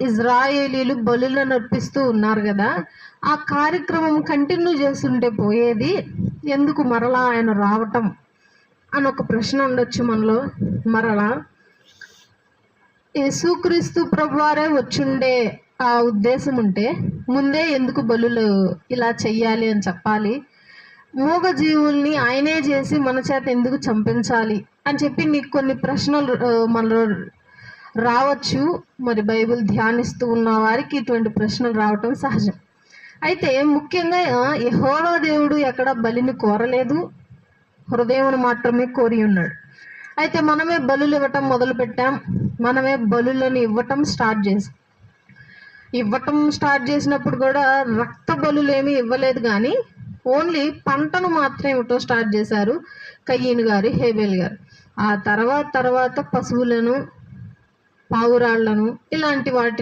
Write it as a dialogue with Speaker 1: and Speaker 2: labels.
Speaker 1: ఇజ్రాయేలీలు బలులను అర్పిస్తూ ఉన్నారు కదా, ఆ కార్యక్రమం కంటిన్యూ చేస్తుంటే పోయేది, ఎందుకు మరలా ఆయన రావటం అని ఒక ప్రశ్న ఉండొచ్చు మనలో. మరలా యేసుక్రీస్తు ప్రభువారే వచ్చుండే ఆ ఉద్దేశం ఉంటే ముందే ఎందుకు బలులు ఇలా చెయ్యాలి అని చెప్పాలి, మూగ జీవుల్ని ఆయనే చేసి మన చేత ఎందుకు చంపించాలి అని చెప్పి నీకు కొన్ని ప్రశ్నలు మనలో రావచ్చు. మరి బైబిల్ ధ్యానిస్తూ ఉన్న వారికి ఇటువంటి ప్రశ్నలు రావటం సహజం. అయితే ముఖ్యంగా యెహోవా దేవుడు ఎక్కడ బలిని కోరలేదు, హృదయం మాత్రమే కోరి ఉన్నాడు. అయితే మనమే బలులు ఇవ్వటం మొదలు పెట్టాం, మనమే బలులను ఇవ్వటం స్టార్ట్ చేసినప్పుడు కూడా రక్త బలులు ఏమీ ఇవ్వలేదు, కానీ ఓన్లీ పంటను మాత్రం ఇవ్వటం స్టార్ట్ చేశారు కయ్యను గారు, హేబేల్ గారు. ఆ తర్వాత పశువులను, పావురాళ్లను, ఇలాంటి వాటిని